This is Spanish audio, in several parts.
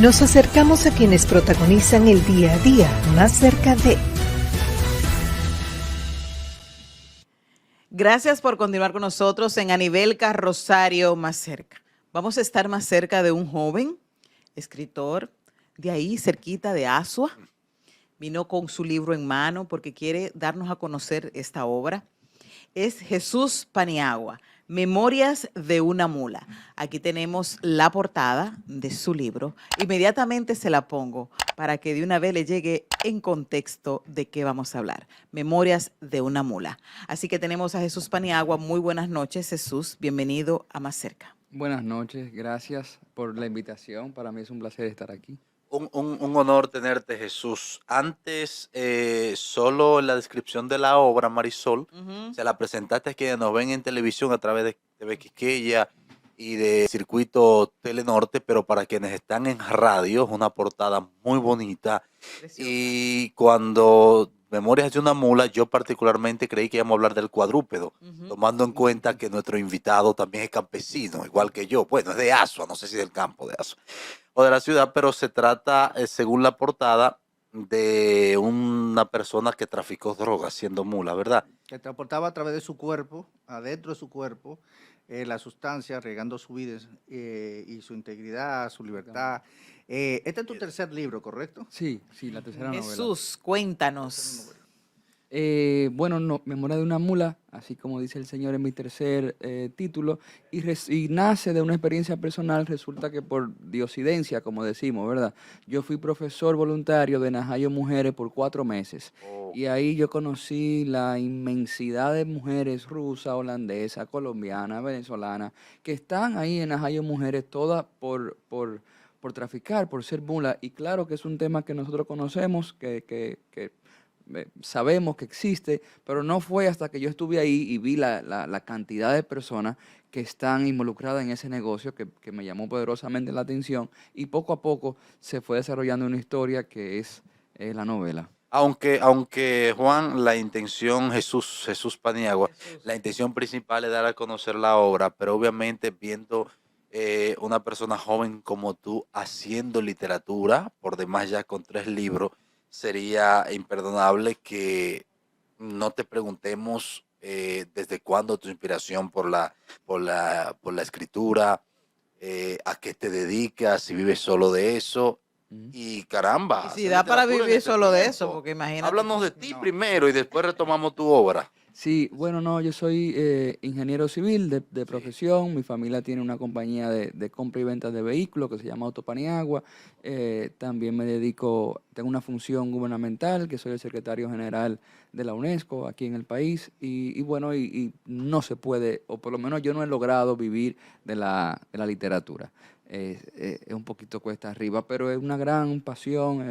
Nos acercamos a quienes protagonizan el día a día más cerca de. Gracias por continuar con nosotros en Anivelca Rosario Más Cerca. Vamos a estar más cerca de un joven escritor, de ahí cerquita de Asua. Vino con su libro en mano porque quiere darnos a conocer esta obra. Es Jesús Paniagua, Memorias de una mula. Aquí tenemos la portada de su libro. Inmediatamente se la pongo para que de una vez le llegue en contexto de qué vamos a hablar. Memorias de una mula. Así que tenemos a Jesús Paniagua. Muy buenas noches, Jesús. Bienvenido a Más Cerca. Buenas noches, gracias por la invitación. Para mí es un placer estar aquí. Un honor tenerte, Jesús. Antes, solo en la descripción de la obra, Marisol, se la presentaste a quienes nos ven en televisión a través de TV Quisqueya y de Circuito Telenorte, pero para quienes están en radio, es una portada muy bonita. Preciosa. Y cuando Memorias de una mula, yo particularmente creí que íbamos a hablar del cuadrúpedo, tomando en cuenta que nuestro invitado también es campesino, igual que yo. Bueno, es de Asua, no sé si del campo de Asua o de la ciudad, pero se trata, según la portada, de una persona que traficó drogas siendo mula, ¿verdad? Que transportaba a través de su cuerpo, adentro de su cuerpo, la sustancia, arriesgando su vida y su integridad, su libertad. Este es tu tercer libro, ¿correcto? Sí, la tercera novela. Jesús, cuéntanos. Bueno, Memoria de una mula, así como dice el señor en mi tercer título, y nace de una experiencia personal. Resulta que por diosidencia, como decimos, ¿verdad? Yo fui profesor voluntario de Najayo Mujeres por 4 meses. Y ahí yo conocí la inmensidad de mujeres rusas, holandesas, colombianas, venezolanas, que están ahí en Najayo Mujeres, todas por traficar, por ser mulas. Y claro que es un tema que nosotros conocemos, que sabemos que existe, pero no fue hasta que yo estuve ahí y vi la cantidad de personas que están involucradas en ese negocio que me llamó poderosamente la atención, y poco a poco se fue desarrollando una historia que es la novela. Aunque Juan, la intención, Jesús Paniagua, la intención principal es dar a conocer la obra, pero obviamente viendo una persona joven como tú haciendo literatura, por demás ya con 3 libros, sería imperdonable que no te preguntemos desde cuándo tu inspiración por la escritura, a qué te dedicas, si vives solo de eso. Y caramba. Y si da para vivir solo de eso, porque imagínate. Háblanos de ti primero y después retomamos tu obra. Sí, bueno, no, yo soy ingeniero civil de profesión. Mi familia tiene una compañía de compra y venta de vehículos que se llama Autopaniagua. También tengo una función gubernamental, que soy el secretario general de la UNESCO aquí en el país. Y bueno, y no se puede, o por lo menos yo no he logrado vivir de la literatura. Es un poquito cuesta arriba, pero es una gran pasión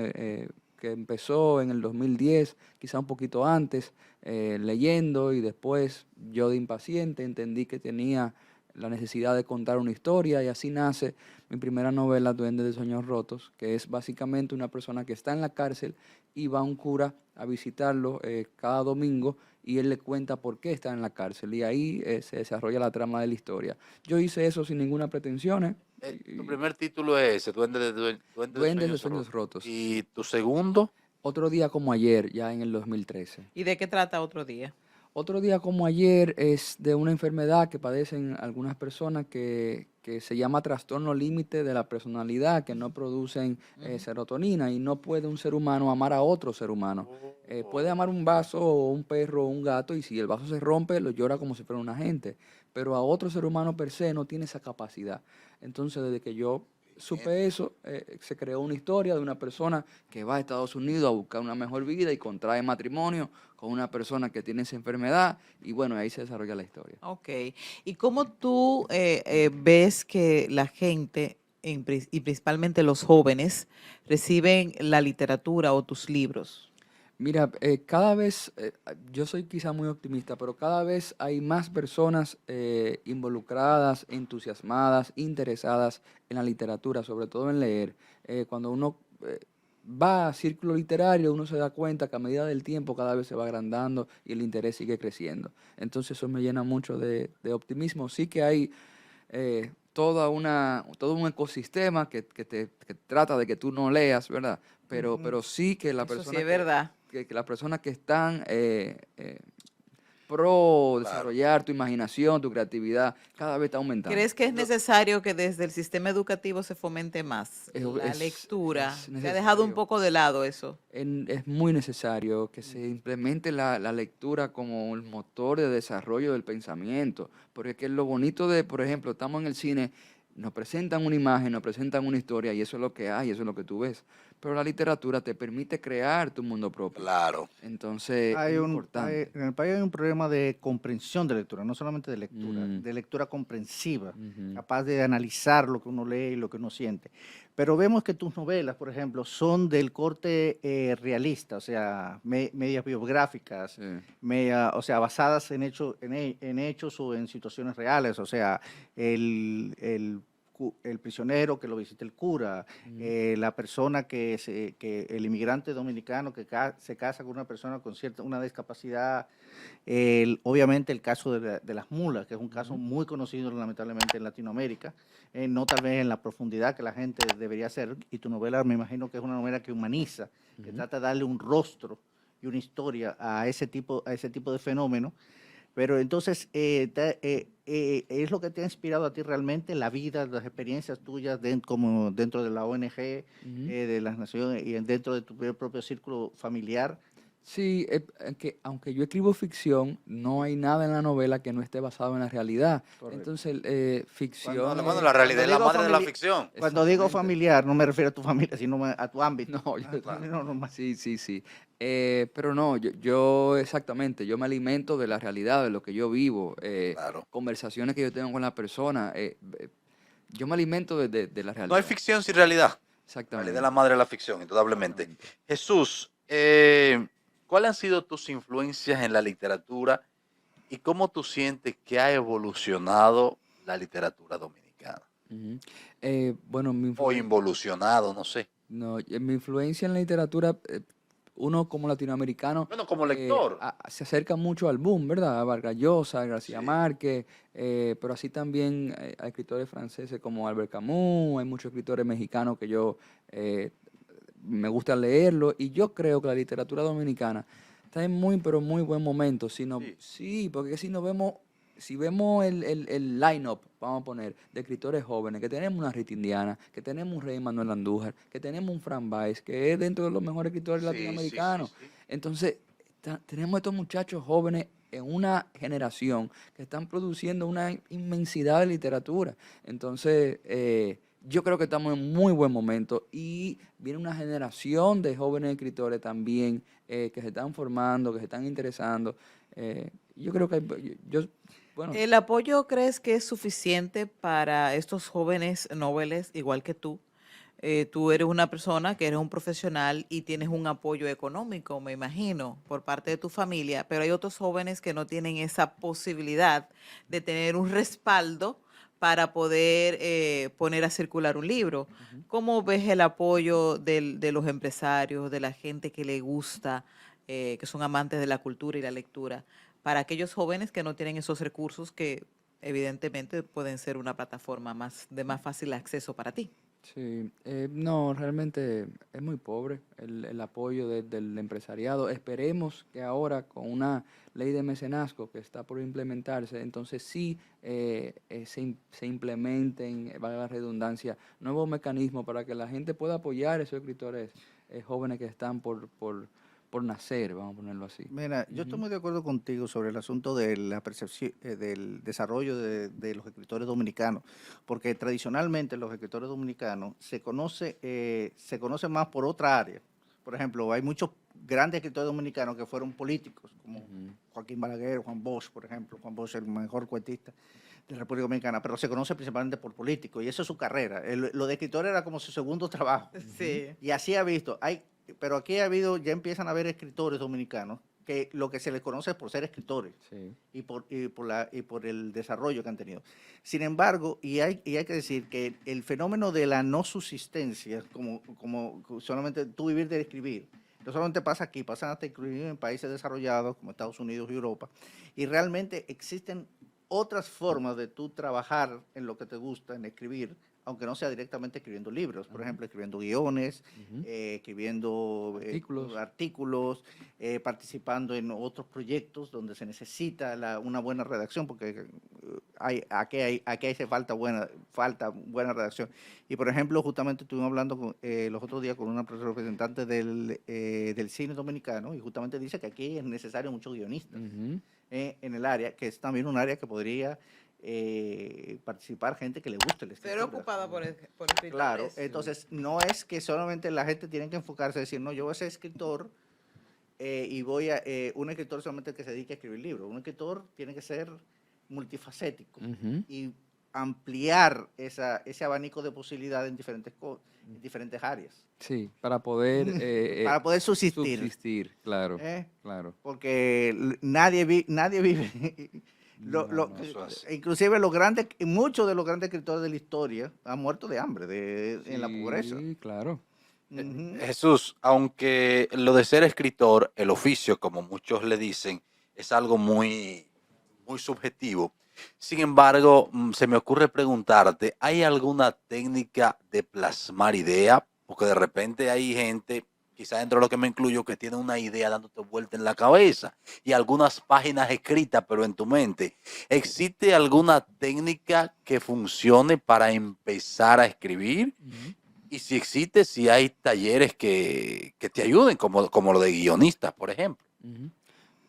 que empezó en el 2010, quizá un poquito antes, leyendo, y después yo de impaciente entendí que tenía la necesidad de contar una historia, y así nace mi primera novela, Duendes de Sueños Rotos, que es básicamente una persona que está en la cárcel y va un cura a visitarlo cada domingo, y él le cuenta por qué está en la cárcel, y ahí se desarrolla la trama de la historia. Yo hice eso sin ninguna pretensión. Tu primer título es ese, Duendes de Sueños Rotos. ¿Y tu segundo? Otro día como ayer, ya en el 2013. ¿Y de qué trata Otro día? Otro día como ayer es de una enfermedad que padecen algunas personas que se llama trastorno límite de la personalidad, que no producen serotonina, y no puede un ser humano amar a otro ser humano. Puede amar un vaso o un perro o un gato, y si el vaso se rompe, lo llora como si fuera una gente, pero a otro ser humano per se no tiene esa capacidad. Entonces, desde que yo supe eso, se creó una historia de una persona que va a Estados Unidos a buscar una mejor vida y contrae matrimonio con una persona que tiene esa enfermedad, y bueno, ahí se desarrolla la historia. Ok. ¿Y cómo tú ves que la gente, y principalmente los jóvenes, reciben la literatura o tus libros? Mira, cada vez, yo soy quizá muy optimista, pero cada vez hay más personas involucradas, entusiasmadas, interesadas en la literatura, sobre todo en leer. Cuando uno va a círculo literario, uno se da cuenta que a medida del tiempo cada vez se va agrandando y el interés sigue creciendo. Entonces eso me llena mucho de optimismo. Sí que hay todo un ecosistema que trata de que tú no leas, ¿verdad? Pero, Ujú. pero sí que la Eso persona sí es verdad. que las personas que están pro Claro. desarrollar tu imaginación, tu creatividad, cada vez está aumentando. ¿Crees que es necesario que desde el sistema educativo se fomente más Es- la es- lectura? es Se ha dejado un necesario. poco de lado eso. Es muy necesario que se implemente la lectura como el motor de desarrollo del pensamiento, porque es que lo bonito de, por ejemplo, estamos en el cine, nos presentan una imagen, nos presentan una historia y eso es lo que hay, eso es lo que tú ves, pero la literatura te permite crear tu mundo propio. Claro. Entonces es importante. En el país hay un problema de comprensión de lectura, no solamente Mm, de lectura comprensiva, ujú, capaz de analizar lo que uno lee y lo que uno siente. Pero vemos que tus novelas, por ejemplo, son del corte realista, o sea, medias biográficas, sí. o sea, basadas en hechos o en situaciones reales, o sea, el prisionero que lo visita el cura, la persona que el inmigrante dominicano se casa con una persona con una discapacidad, obviamente el caso de las mulas, que es un caso muy conocido lamentablemente en Latinoamérica, no tal vez en la profundidad que la gente debería hacer, y tu novela me imagino que es una novela que humaniza, que trata de darle un rostro y una historia a ese tipo de fenómeno. Pero entonces, ¿es lo que te ha inspirado a ti realmente, la vida, las experiencias tuyas como dentro de la ONG, Ujú. de las Naciones y dentro de tu propio círculo familiar? Sí, aunque yo escribo ficción, no hay nada en la novela que no esté basado en la realidad. Correcto. Entonces, ficción Bueno, la realidad es la madre de la ficción. Cuando digo Exactamente. familiar, no me refiero a tu familia, sino a tu ámbito. No, yo, Claro. No, normal. sí, sí, sí. Pero no, yo exactamente, yo me alimento de la realidad, de lo que yo vivo, Claro. conversaciones que yo tengo con la persona. Yo me alimento de la No hay realidad. ficción sin realidad. La realidad es la Exactamente. madre de la ficción, indudablemente. Exactamente. Jesús, ¿cuáles han sido tus influencias en la literatura y cómo tú sientes que ha evolucionado la literatura dominicana? Ujú. Bueno, O involucionado, no sé. no, mi influencia en la literatura, uno como latinoamericano Bueno, como lector. se acerca mucho al boom, ¿verdad? A Vargas Llosa, a García Sí. Márquez, pero así también a escritores franceses como Albert Camus, hay muchos escritores mexicanos que yo eh, me gusta leerlo y yo creo que la literatura dominicana está en muy, pero muy buen momento. Sí. Sí, porque si vemos el line-up, vamos a poner, de escritores jóvenes, que tenemos una Rita Indiana, que tenemos un Rey Manuel Andújar, que tenemos un Fran Báez, que es dentro de los mejores escritores Sí, sí, latinoamericanos. sí. Entonces, tenemos estos muchachos jóvenes en una generación que están produciendo una inmensidad de literatura. Entonces, yo creo que estamos en muy buen momento y viene una generación de jóvenes escritores también que se están formando, que se están interesando. Yo creo que bueno, ¿El apoyo crees que es suficiente para estos jóvenes noveles, igual que tú? Tú eres una persona que eres un profesional y tienes un apoyo económico, me imagino, por parte de tu familia, pero hay otros jóvenes que no tienen esa posibilidad de tener un respaldo para poder poner a circular un libro. ¿Cómo ves el apoyo de los empresarios, de la gente que le gusta, que son amantes de la cultura y la lectura, para aquellos jóvenes que no tienen esos recursos que evidentemente pueden ser una plataforma de más fácil acceso para ti? sí, no, realmente es muy pobre el apoyo del empresariado. Esperemos que ahora con una ley de mecenazgo que está por implementarse, entonces sí se implementen, valga la redundancia, nuevos mecanismos para que la gente pueda apoyar a esos escritores jóvenes que están por nacer, vamos a ponerlo así. Mira, yo estoy Ujú. muy de acuerdo contigo sobre el asunto de la percepción, del desarrollo de los escritores dominicanos, porque tradicionalmente los escritores dominicanos se conocen más por otra área. Por ejemplo, hay muchos grandes escritores dominicanos que fueron políticos, como Ujú. Joaquín Balaguer, Juan Bosch, por ejemplo. Juan Bosch es el mejor cuentista de la República Dominicana, pero se conoce principalmente por político, y eso es su carrera. Lo de escritor era como su segundo trabajo. Sí. Y así ha visto. Pero aquí ya empiezan a haber escritores dominicanos que lo que se les conoce es por ser escritores Sí. y por el desarrollo que han tenido. Sin embargo, y hay que decir que el fenómeno de la no subsistencia, como solamente tú vivir de escribir, no solamente pasa aquí, pasa hasta inclusive en países desarrollados como Estados Unidos y Europa, y realmente existen otras formas de tú trabajar en lo que te gusta, en escribir, aunque no sea directamente escribiendo libros, por ejemplo, escribiendo guiones, escribiendo artículos, participando en otros proyectos donde se necesita una buena redacción, porque aquí hace falta buena redacción. Y, por ejemplo, justamente estuvimos hablando los otros días con una representante del cine dominicano, y justamente dice que aquí es necesario muchos guionistas en el área, que es también un área que podría participar gente que le guste la escritura. Ser ocupada por escritores. Claro, entonces no es que solamente la gente tiene que enfocarse a decir, no, yo voy a ser escritor y voy a, un escritor solamente que se dedique a escribir libros. Un escritor tiene que ser multifacético y ampliar ese abanico de posibilidades en diferentes áreas. Sí, para poder... para poder subsistir. Subsistir, claro, claro. Porque nadie vive... Inclusive muchos de los grandes escritores de la historia han muerto de hambre, en la pobreza. Sí, claro. Jesús, aunque lo de ser escritor, el oficio, como muchos le dicen, es algo muy, muy subjetivo. Sin embargo, se me ocurre preguntarte, ¿hay alguna técnica de plasmar idea? Porque de repente hay gente, quizás dentro de lo que me incluyo, que tiene una idea dándote vuelta en la cabeza y algunas páginas escritas, pero en tu mente. ¿Existe alguna técnica que funcione para empezar a escribir? Y si existe, si hay talleres que te ayuden, como lo de guionistas, por ejemplo.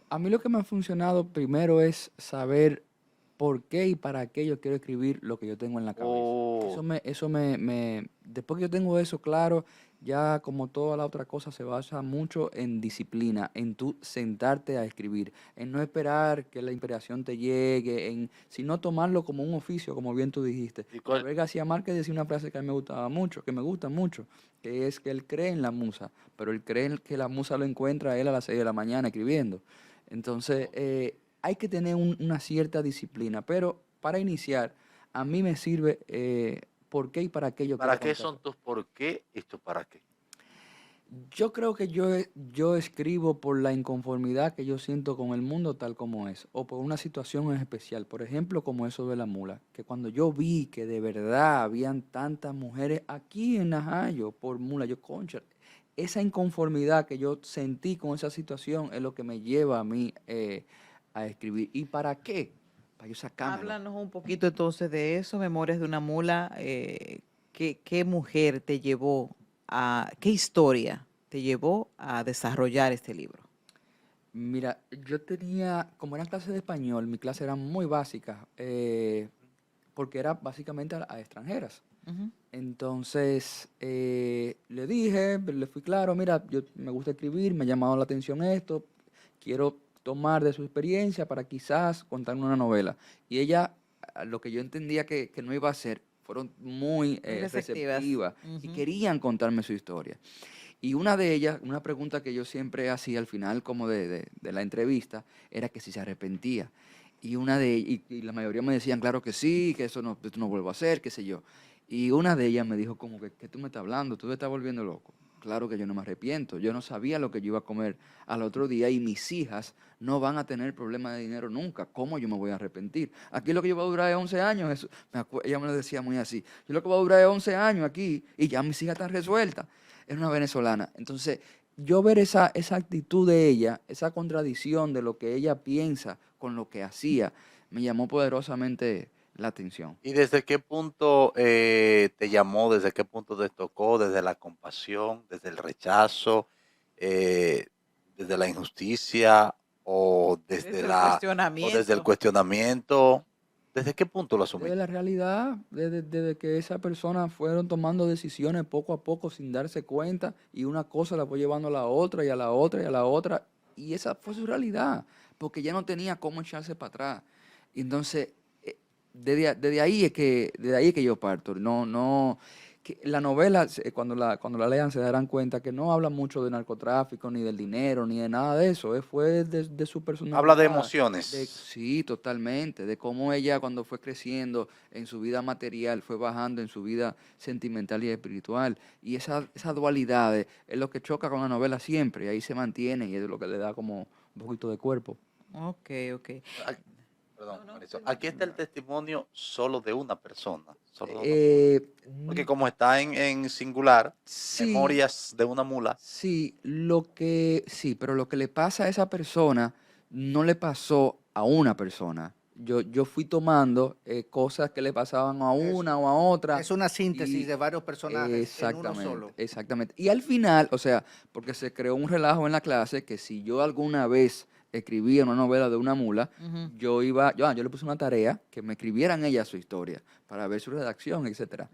A mí lo que me ha funcionado primero es saber por qué y para qué yo quiero escribir lo que yo tengo en la cabeza. Después que yo tengo eso claro, ya como toda la otra cosa se basa mucho en disciplina, en tú sentarte a escribir, en no esperar que la inspiración te llegue, sino tomarlo como un oficio, como bien tú dijiste. Gabriel García Márquez decía una frase que a mí me gustaba mucho, que me gusta mucho, que es que él cree en la musa, pero él cree que la musa lo encuentra a él a las 6 de la mañana escribiendo. Entonces, hay que tener una cierta disciplina, pero para iniciar, a mí me sirve por qué y para qué yo quiero ¿Para qué contar. son tus por qué y tus para qué? Yo creo que yo escribo por la inconformidad que yo siento con el mundo tal como es, o por una situación en especial, por ejemplo, como eso de la mula, que cuando yo vi que de verdad habían tantas mujeres aquí en Najayo por mula, yo, concha, esa inconformidad que yo sentí con esa situación es lo que me lleva a mí a escribir. ¿Y para qué? Para yo sacármelo. Háblanos un poquito entonces de eso, Memorias de una mula. ¿Qué mujer te llevó qué historia te llevó a desarrollar este libro? Mira, yo tenía, como eran clases de español, mi clase era muy básica, porque era básicamente a extranjeras. Entonces, le dije, le fui claro, mira, yo me gusta escribir, me ha llamado la atención esto, quiero tomar de su experiencia para quizás contarme una novela. Y ella, lo que yo entendía que no iba a hacer, fueron muy receptivas y querían contarme su historia. Y una de ellas, una pregunta que yo siempre hacía al final como de la entrevista, era que si se arrepentía. Y la mayoría me decían, claro que sí, que esto no vuelvo a hacer, qué sé yo. Y una de ellas me dijo como que tú me estás hablando, tú te estás volviendo loco. Claro que yo no me arrepiento, yo no sabía lo que yo iba a comer al otro día y mis hijas no van a tener problema de dinero nunca. ¿Cómo yo me voy a arrepentir? Aquí lo que yo voy a durar es 11 años, ella me lo decía muy así, yo lo que voy a durar es 11 años aquí y ya mis hijas están resueltas. Es una venezolana. Entonces, yo ver esa actitud de ella, esa contradicción de lo que ella piensa con lo que hacía, me llamó poderosamente la atención. ¿Y desde qué punto te llamó, desde qué punto te tocó, desde la compasión, desde el rechazo, desde la injusticia o desde el cuestionamiento? ¿Desde qué punto lo asumiste? Desde la realidad, desde que esas personas fueron tomando decisiones poco a poco sin darse cuenta y una cosa la fue llevando a la otra y a la otra y a la otra y esa fue su realidad, porque ya no tenía cómo echarse para atrás. Y entonces, desde ahí es que yo parto. Que la novela, cuando la lean se darán cuenta que no habla mucho de narcotráfico, ni del dinero, ni de nada de eso. Fue de su personalidad. Habla de emociones. Sí, totalmente. De cómo ella cuando fue creciendo en su vida material, fue bajando en su vida sentimental y espiritual. Y esa dualidad es lo que choca con la novela siempre. Y ahí se mantiene y es lo que le da como un poquito de cuerpo. Ok. Perdón, Marisol. Aquí está el testimonio solo de una persona. Solo de una persona. Porque Mm, como está en singular, sí, memorias de una mula. sí, sí, pero lo que le pasa a esa persona no le pasó a una persona. Yo fui tomando cosas que le pasaban a Es, una o a otra. es una síntesis Y de varios personajes en uno exactamente, solo. exactamente. Y al final, o sea, porque se creó un relajo en la clase que si yo alguna vez escribía una novela de una mula, Ujú. yo le puse una tarea que me escribieran ella su historia para ver su redacción, etcétera.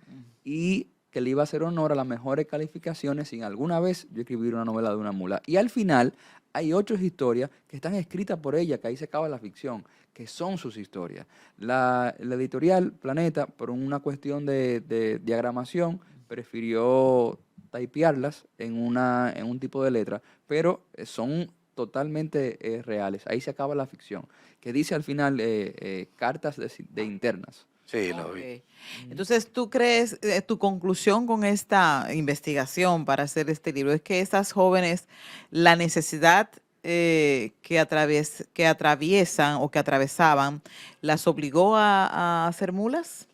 Y que le iba a hacer honor a las mejores calificaciones sin alguna vez yo escribir una novela de una mula. Y al final hay 8 historias que están escritas por ella, que ahí se acaba la ficción, que son sus historias. La editorial Planeta, por una cuestión de diagramación, prefirió typearlas en un tipo de letra, pero son totalmente reales. Ahí se acaba la ficción, que dice al final cartas de internas. Sí, lo vi. Ok. Entonces, ¿tú crees, tu conclusión con esta investigación para hacer este libro es que estas jóvenes, la necesidad que atraviesan o que atravesaban, las obligó a hacer mulas?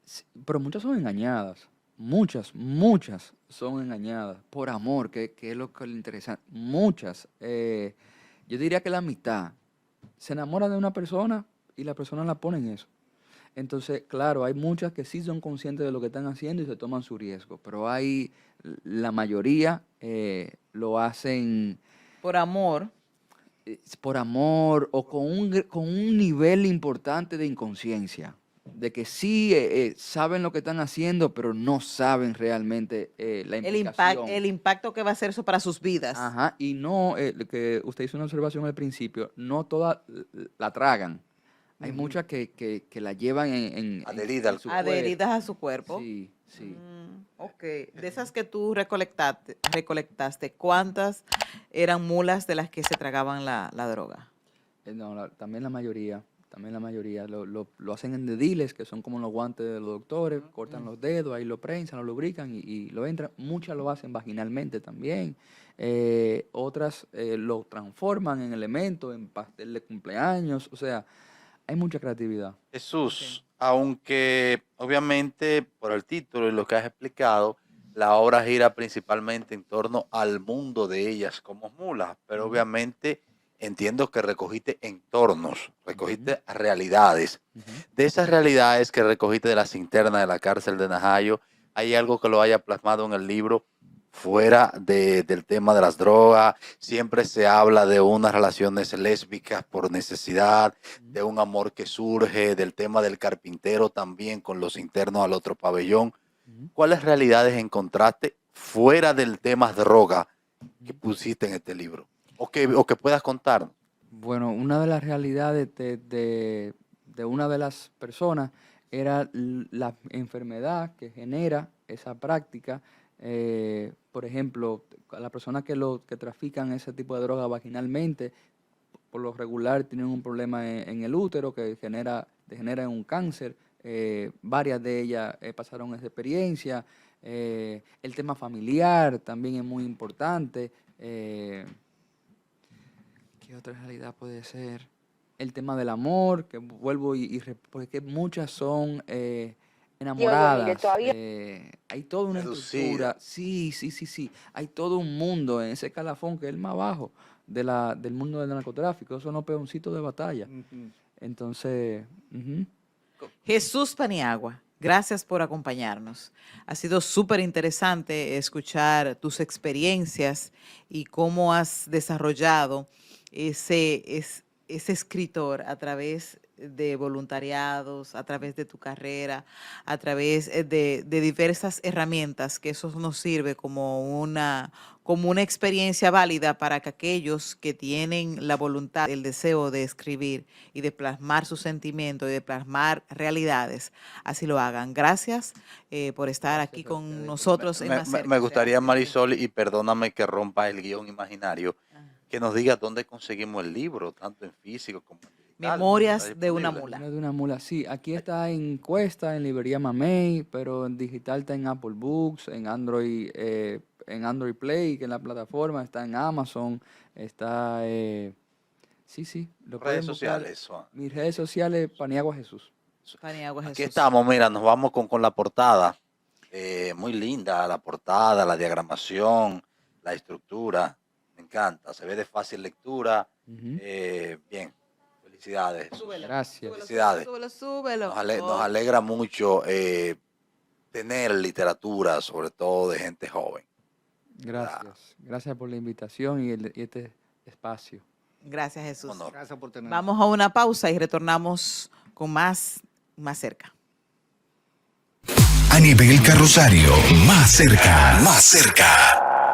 Sí, pero muchas son engañadas. Muchas son engañadas por amor, que es lo que le interesa. Muchas. Yo diría que la mitad se enamora de una persona y la persona la pone en eso. Entonces, claro, hay muchas que sí son conscientes de lo que están haciendo y se toman su riesgo, pero hay, la mayoría lo hacen Por amor. por amor o con un nivel importante de inconsciencia, de que sí saben lo que están haciendo, pero no saben realmente la implicación. El impacto que va a hacer eso para sus vidas. Ajá, y no, que usted hizo una observación al principio, no todas la tragan. Hay muchas que la llevan Adherida al su Adheridas cuerpo. a su cuerpo. Sí, sí. Ok. De esas que tú recolectaste, ¿cuántas eran mulas de las que se tragaban la droga? No, también la mayoría lo hacen en dediles, que son como los guantes de los doctores, cortan los dedos, ahí lo prensan, lo lubrican y lo entran. Muchas lo hacen vaginalmente también. Otras lo transforman en elementos, en pastel de cumpleaños, o sea, hay mucha creatividad. Jesús, aunque obviamente por el título y lo que has explicado, la obra gira principalmente en torno al mundo de ellas como mulas, pero obviamente entiendo que recogiste entornos, recogiste realidades. Ujú. De esas realidades que recogiste de las internas de la cárcel de Najayo, ¿hay algo que lo haya plasmado en el libro fuera del tema de las drogas? Siempre se habla de unas relaciones lésbicas por necesidad, de un amor que surge, del tema del carpintero también con los internos al otro pabellón. Ujú. ¿Cuáles realidades encontraste fuera del tema droga que pusiste en este libro? O que puedas contar. Bueno, una de las realidades de una de las personas era la enfermedad que genera esa práctica. Por ejemplo, a las personas que trafican ese tipo de droga vaginalmente, por lo regular tienen un problema en el útero que degenera en un cáncer. Varias de ellas pasaron esa experiencia. El tema familiar también es muy importante. ¿Qué otra realidad puede ser? El tema del amor, que vuelvo porque muchas son enamoradas. Hay toda una Seducida. estructura. Sí, sí, sí, sí. Hay todo un mundo en ese escalafón que es el más bajo del mundo del narcotráfico. Son los peoncitos de batalla. Entonces, ujú. Jesús Paniagua, gracias por acompañarnos. Ha sido súper interesante escuchar tus experiencias y cómo has desarrollado ese escritor a través de voluntariados, a través de tu carrera, a través de diversas herramientas, que eso nos sirve como una experiencia válida para que aquellos que tienen la voluntad, el deseo de escribir y de plasmar sus sentimientos y de plasmar realidades, así lo hagan. Gracias por estar Gracias aquí a con ustedes. nosotros en Más Cerca. Me gustaría, Marisol, y perdóname que rompa el guión imaginario, que nos diga dónde conseguimos el libro, tanto en físico como en digital. ¿Está Memorias de una disponible? mula. Memorias de una mula, sí. Aquí está en Cuesta, en librería Mamey, pero en digital está en Apple Books, en Android Play, que es la plataforma, está en Amazon, está Sí, lo Redes pueden buscar. sociales, Juan. Mis redes sociales, Paniagua Jesús. Paniagua Aquí Jesús. estamos, mira, nos vamos con la portada. Muy linda la portada, la diagramación, la estructura. Me encanta, se ve de fácil lectura. Ujú. Bien, felicidades. Súbelo. Gracias. Felicidades. Súbelo. Nos alegra mucho tener literatura, sobre todo de gente joven. Gracias por la invitación y este espacio. Gracias, Jesús. Honor. Gracias por tenernos. Vamos a una pausa y retornamos con más cerca. A nivel Carrosario, más cerca, más cerca.